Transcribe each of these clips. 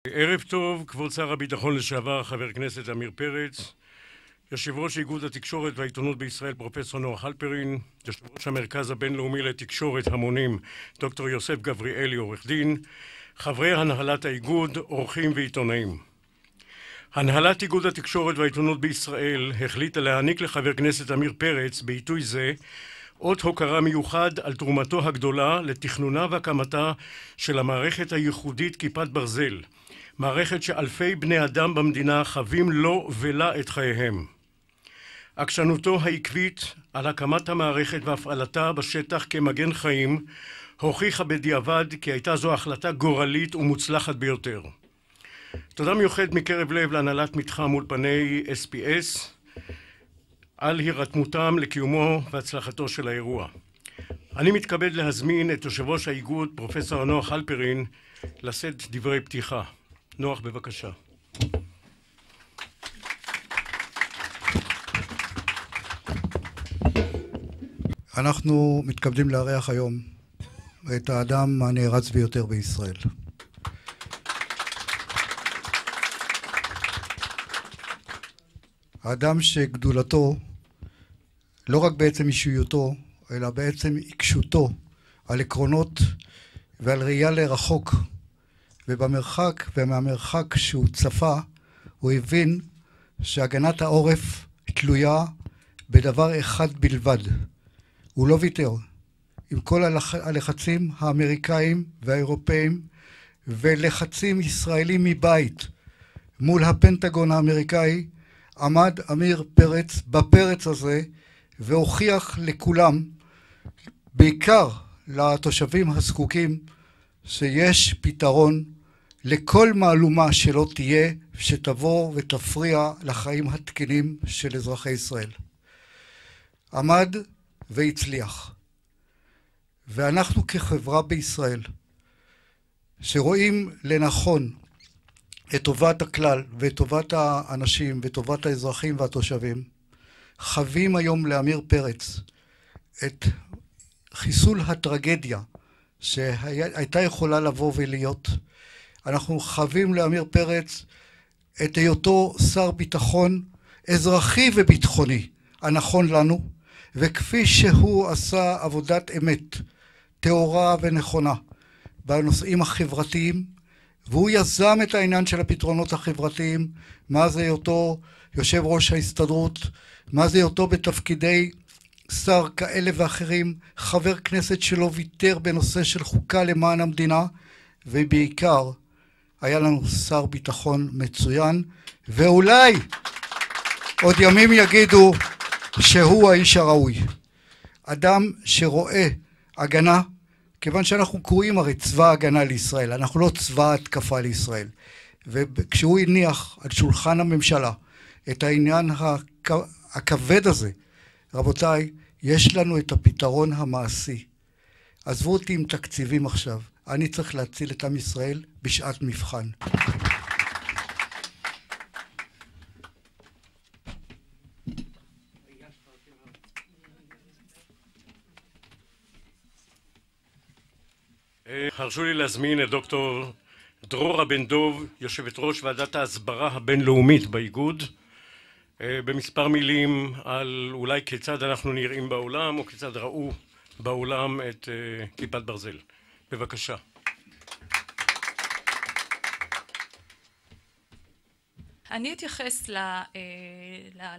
ערב טוב, כבוד שר הביטחון לשעבר, חבר הכנסת עמיר פרץ, יושב ראש איגוד התקשורת והעיתונות בישראל, פרופסור נוח הלפרין, יושב ראש המרכז הבינלאומי לתקשורת המונים, דוקטור יוסף גבריאלי, עורך דין, חברי הנהלת האיגוד, אורחים ועיתונאים. הנהלת איגוד התקשורת והעיתונות בישראל החליטה להעניק לחבר כנסת עמיר פרץ בעיתוי זה אות הוקרה מיוחד על תרומתו הגדולה לתכנונה והקמתה של המערכת הייחודית כיפת ברזל, מערכת שאלפי בני אדם במדינה חווים לו ולה את חייהם. עקשנותו העקבית על הקמת המערכת והפעלתה בשטח כמגן חיים הוכיחה בדיעבד כי הייתה זו החלטה גורלית ומוצלחת ביותר. תודה מיוחד מקרב לב להנהלת מתחם אולפני SPS על הירתמותם לקיומו והצלחתו של האירוע. אני מתכבד להזמין את יושב ראש האיגוד, פרופסור נוח הלפרין, לשאת דברי פתיחה. נוח, בבקשה. אנחנו מתכבדים לארח היום את האדם הנערץ ביותר בישראל. האדם שגדולתו, לא רק בעצם אישיותו, אלא בעצם עיקשותו על עקרונות ועל ראייה לרחוק, ובמרחק ומהמרחק שהוא צפה, הוא הבין שהגנת העורף תלויה בדבר אחד בלבד. הוא לא ויתר. עם כל הלחצים האמריקאים והאירופאים ולחצים ישראלים מבית מול הפנטגון האמריקאי, עמד עמיר פרץ בפרץ הזה והוכיח לכולם, בעיקר לתושבים הזקוקים, שיש פתרון לכל מהלומה שלא תהיה, שתבוא ותפריע לחיים התקינים של אזרחי ישראל. עמד והצליח. ואנחנו כחברה בישראל, שרואים לנכון את טובת הכלל ואת טובת האנשים וטובת האזרחים והתושבים, חווים היום לעמיר פרץ את חיסול הטרגדיה שהייתה יכולה לבוא ולהיות. אנחנו חווים לעמיר פרץ את היותו שר ביטחון אזרחי וביטחוני הנכון לנו, וכפי שהוא עשה עבודת אמת טהורה ונכונה בנושאים החברתיים, והוא יזם את העניין של הפתרונות החברתיים, מה זה היותו יושב ראש ההסתדרות, מה זה היותו בתפקידי שר כאלה ואחרים, חבר כנסת שלא ויתר בנושא של חוקה למען המדינה, ובעיקר היה לנו שר ביטחון מצוין, ואולי עוד ימים יגידו שהוא האיש הראוי. אדם שרואה הגנה, כיוון שאנחנו קוראים הרי צבא הגנה לישראל, אנחנו לא צבא התקפה לישראל. וכשהוא הניח על שולחן הממשלה את העניין הכבד הזה, רבותיי, יש לנו את הפתרון המעשי. עזבו אותי עם תקציבים עכשיו, אני צריך להציל את עם ישראל בשעת מבחן. הרשו לי להזמין את דוקטור דרורה בן דוב, יושבת ראש ועדת ההסברה הבינלאומית באיגוד, במספר מילים על אולי כיצד אנחנו נראים בעולם או כיצד ראו בעולם את כיפת ברזל. בבקשה. אני אתייחס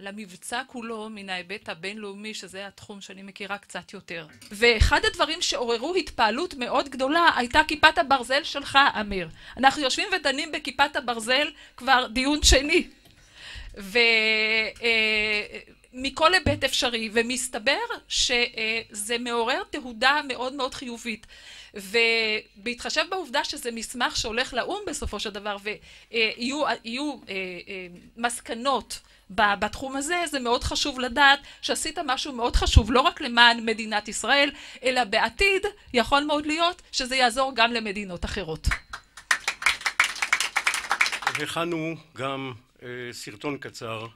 למבצע כולו מן ההיבט הבינלאומי, שזה התחום שאני מכירה קצת יותר. ואחד הדברים שעוררו התפעלות מאוד גדולה הייתה כיפת הברזל שלך, אמיר. אנחנו יושבים ודנים בכיפת הברזל כבר דיון שני. ומכל היבט אפשרי, ומסתבר שזה מעורר תהודה מאוד מאוד חיובית. ובהתחשב בעובדה שזה מסמך שהולך לאום בסופו של דבר, ויהיו מסקנות בתחום הזה, זה מאוד חשוב לדעת שעשית משהו מאוד חשוב, לא רק למען מדינת ישראל, אלא בעתיד יכול מאוד להיות שזה יעזור גם למדינות אחרות. הכנו גם סרטון קצר.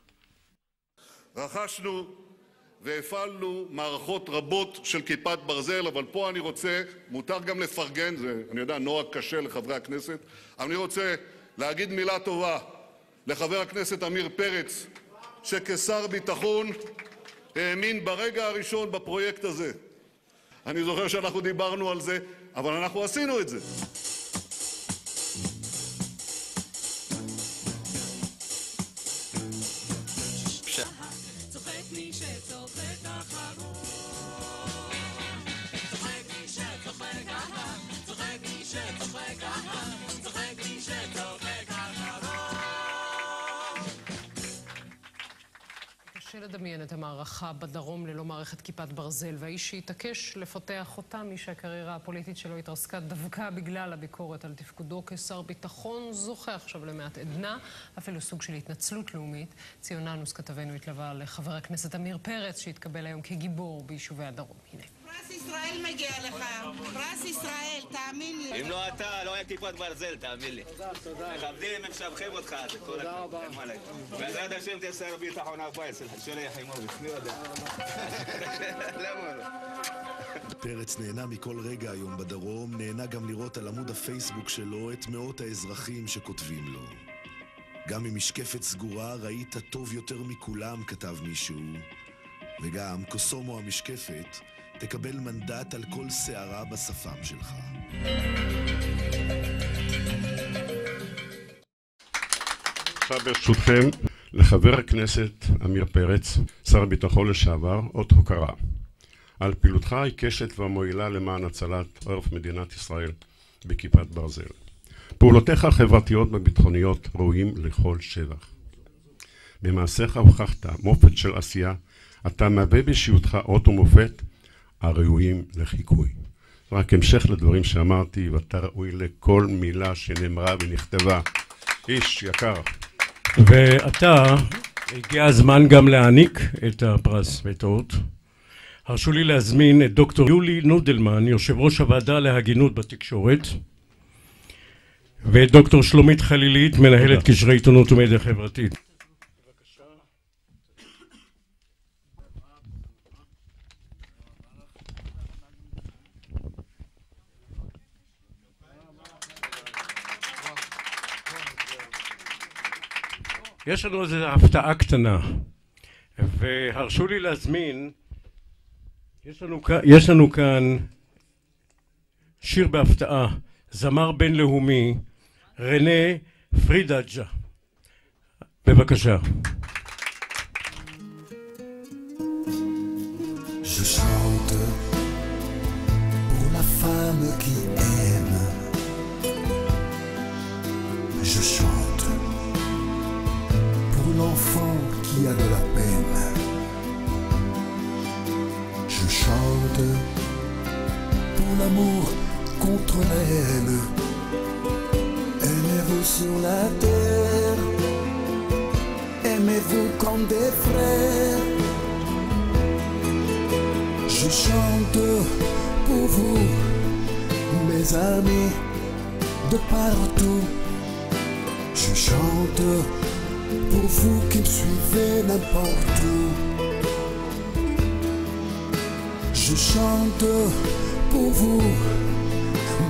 רכשנו והפעלנו מערכות רבות של כיפת ברזל, אבל פה אני רוצה, מותר גם לפרגן, זה, אני יודע, נורא קשה לחברי הכנסת, אבל אני רוצה להגיד מילה טובה לחבר הכנסת עמיר פרץ, שכשר ביטחון האמין ברגע הראשון בפרויקט הזה. אני זוכר שאנחנו דיברנו על זה, אבל אנחנו עשינו את זה. קשה לדמיין את המערכה בדרום ללא מערכת כיפת ברזל, והאיש שהתעקש לפתח אותה, מי שהקריירה הפוליטית שלו התרסקה דווקא בגלל הביקורת על תפקודו כשר ביטחון, זוכה עכשיו למעט עדנה, אפילו סוג של התנצלות לאומית. ציון אנוס כתבנו התלווה לחבר הכנסת עמיר פרץ, שהתקבל היום כגיבור ביישובי הדרום. הנה. פרס ישראל מגיע לך, פרס ישראל, תאמין לי. אם לא אתה, לא היה כיפת ברזל, תאמין לי. תודה. מכבדים, הם משבחים אותך. תודה רבה. בעזרת השם תהיה שר ביטחון הבא, אצל שלי יחימוביץ, מי יודע. למה לא? פרץ נהנה מכל רגע היום בדרום, נהנה גם לראות על עמוד הפייסבוק שלו את מאות האזרחים שכותבים לו. גם ממשקפת סגורה ראית טוב יותר מכולם, כתב מישהו, וגם קוסומו המשקפת תקבל מנדט על כל שערה בשפם שלך. עכשיו ברשותכם לחבר הכנסת עמיר פרץ, שר הביטחון לשעבר, אות הוקרה על פעילותך העיקשת והמועילה למען הצלת עורף מדינת ישראל בכיפת ברזל. פעולותיך החברתיות והביטחוניות ראויים לכל שבח. במעשיך הוכחת מופת של עשייה, אתה מהווה באישיותך אות ומופת הראויים לחיקוי. רק המשך לדברים שאמרתי, ואתה ראוי לכל מילה שנאמרה ונכתבה. איש יקר. ועתה הגיע הזמן גם להעניק את הפרס ואת האות. הרשו לי להזמין את דוקטור יולי נודלמן, יושב ראש הוועדה להגינות בתקשורת, ואת דוקטור שלומית חלילית, מנהלת קשרי עיתונות ומדיה חברתית. יש לנו איזו הפתעה קטנה, והרשו לי להזמין, יש לנו כאן שיר בהפתעה, זמר בינלאומי, רנה פרידג'ה. בבקשה. Je chante pour la femme qui aime. Je chante pour l'enfant qui a de la peine. Je chante pour l'amour contre la haine. Aimez-vous sur la terre, aimez-vous comme des frères. Je chante pour vous, mes amis de partout. Je chante pour vous qui me suivez n'importe où. Je chante pour vous,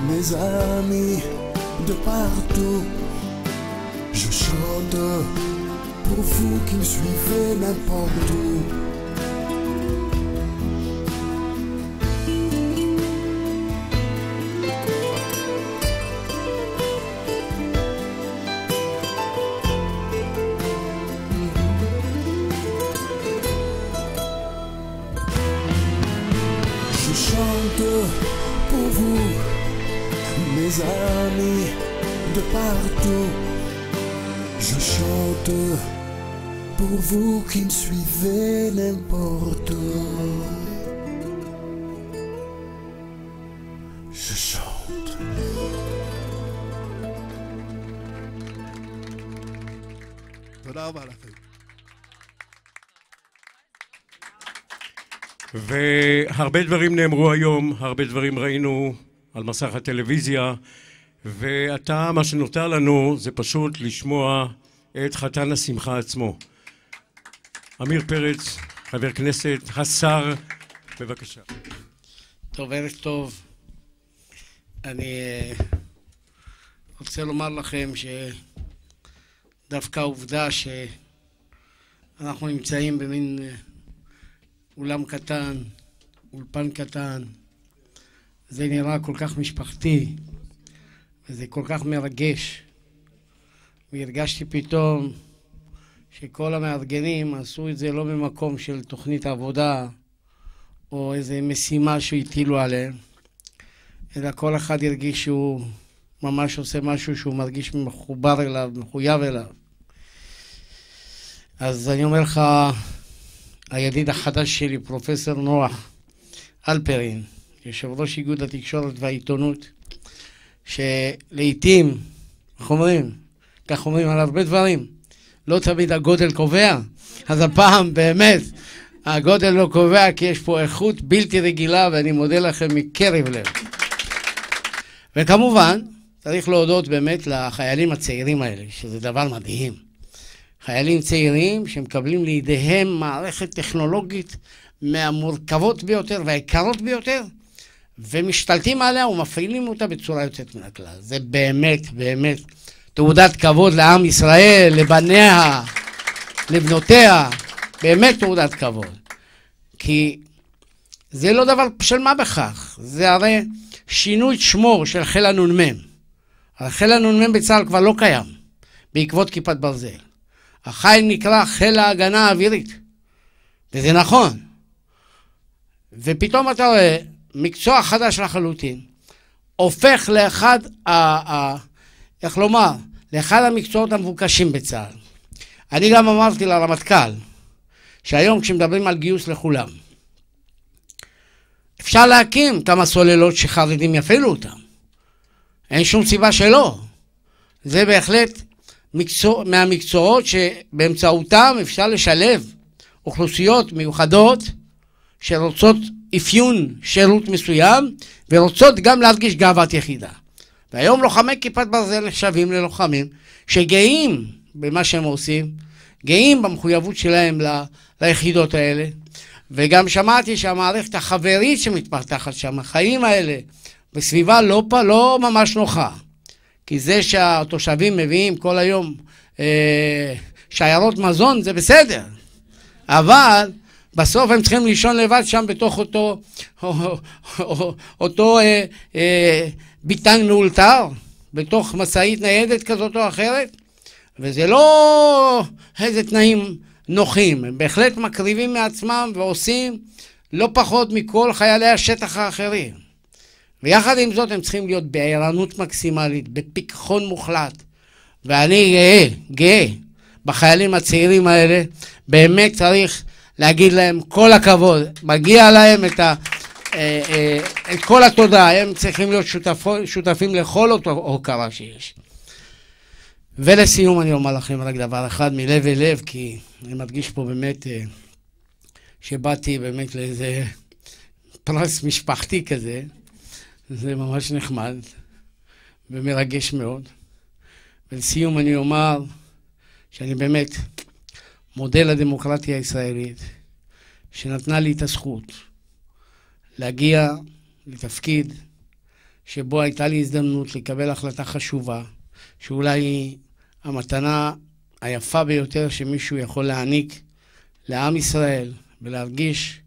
mes amis de partout. Je chante pour vous qui me suivez n'importe où. Je chante pour vous, mes amis de partout. Je chante pour vous qui me suivez n'importe où. Je chante. תודה רבה לכם. והרבה דברים נאמרו היום, הרבה דברים ראינו על מסך הטלוויזיה, ועתה מה שנותר לנו זה פשוט לשמוע את חתן השמחה עצמו. עמיר פרץ, חבר כנסת, השר, בבקשה. טוב, ערב טוב. אני רוצה לומר לכם דווקא העובדה שאנחנו נמצאים במין אולם קטן, אולפן קטן, זה נראה כל כך משפחתי, וזה כל כך מרגש. והרגשתי פתאום שכל המארגנים עשו את זה לא במקום של תוכנית עבודה, או איזה משימה שהטילו עליהם, אלא כל אחד הרגיש שהוא ממש עושה משהו שהוא מרגיש מחובר אליו, מחויב אליו. אז אני אומר לך, הידיד החדש שלי, פרופסור נוח הלפרין, יושב ראש איגוד התקשורת והעיתונות, שלעיתים, איך אומרים? כך אומרים על הרבה דברים, לא תמיד הגודל קובע, אז הפעם באמת הגודל לא קובע, כי יש פה איכות בלתי רגילה, ואני מודה לכם מקרב לב. וכמובן, צריך להודות באמת לחיילים הצעירים האלה, שזה דבר מדהים. חיילים צעירים שמקבלים לידיהם מערכת טכנולוגית מהמורכבות ביותר והיקרות ביותר, ומשתלטים עליה ומפעילים אותה בצורה יוצאת מן הכלל. זה באמת, באמת, תעודת כבוד לעם ישראל, לבניה, לבנותיה, באמת תעודת כבוד. כי זה לא דבר של מה בכך, זה הרי שינוי שמו של חיל הנ"מ. חיל הנ"מ בצה"ל כבר לא קיים, בעקבות כיפת ברזל. החיל נקרא חיל ההגנה האווירית, וזה נכון. ופתאום אתה רואה, מקצוע חדש לחלוטין, הופך לאחד, איך לומר, לאחד המקצועות המבוקשים בצה"ל. אני גם אמרתי לרמטכ"ל, שהיום כשמדברים על גיוס לכולם, אפשר להקים כמה סוללות שחרדים יפעילו אותם. אין שום סיבה שלא. זה בהחלט מהמקצועות שבאמצעותם אפשר לשלב אוכלוסיות מיוחדות שרוצות אפיון שירות מסוים ורוצות גם להרגיש גאוות יחידה. והיום לוחמי כיפת ברזל נחשבים ללוחמים שגאים במה שהם עושים, גאים במחויבות שלהם ליחידות האלה, וגם שמעתי שהמערכת החברית שמתפתחת שם, החיים האלה בסביבה לא ממש נוחה, כי זה שהתושבים מביאים כל היום שיירות מזון זה בסדר, אבל בסוף הם צריכים לישון לבד שם בתוך אותו ביתן מאולתר, בתוך מסעית ניידת כזאת או אחרת, וזה לא איזה תנאים נוחים, הם בהחלט מקריבים מעצמם ועושים לא פחות מכל חיילי השטח האחרים. ויחד עם זאת הם צריכים להיות בערנות מקסימלית, בפיקחון מוחלט. ואני גאה בחיילים הצעירים האלה, באמת צריך להגיד להם כל הכבוד, מגיע להם את כל התודה, הם צריכים להיות שותפים לכל אותו הוקרה שיש. ולסיום אני אומר לכם רק דבר אחד מלב אל לב, כי אני מדגיש פה באמת שבאתי באמת לאיזה פרס משפחתי כזה, זה ממש נחמד ומרגש מאוד. ולסיום אני אומר שאני באמת מודה לדמוקרטיה הישראלית שנתנה לי את הזכות להגיע לתפקיד שבו הייתה לי הזדמנות לקבל החלטה חשובה, שאולי היא המתנה היפה ביותר שמישהו יכול להעניק לעם ישראל, ולהרגיש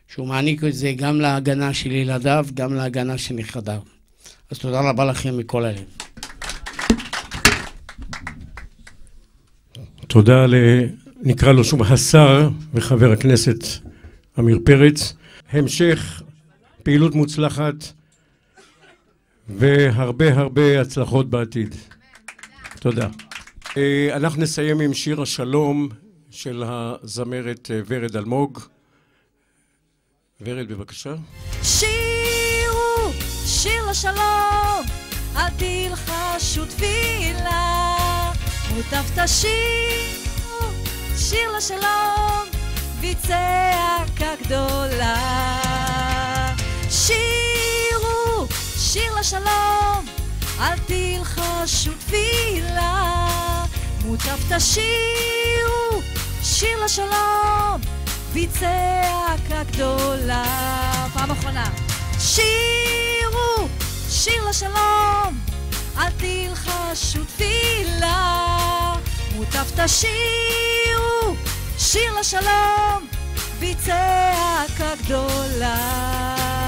שהוא מעניק את זה גם להגנה של ילדיו, גם להגנה של נכדיו. אז תודה רבה לכם מכל הלב. תודה נקרא לו שוב השר וחבר הכנסת עמיר פרץ. המשך פעילות מוצלחת והרבה הצלחות בעתיד. תודה. אנחנו נסיים עם שיר השלום של הזמרת ורד אלמוג. ורד, בבקשה. שירו שיר לשלום, אל תלחשו תפילה, מוטב תשירו שיר לשלום וצעקה גדולה. שירו שיר לשלום, אל תלחשו תפילה, מוטב תשירו שיר לשלום וצעקה גדולה. פעם אחרונה. שירו שיר לשלום, אל תלחשו תפילה, מוטב תשירו שיר לשלום בצעקה גדולה.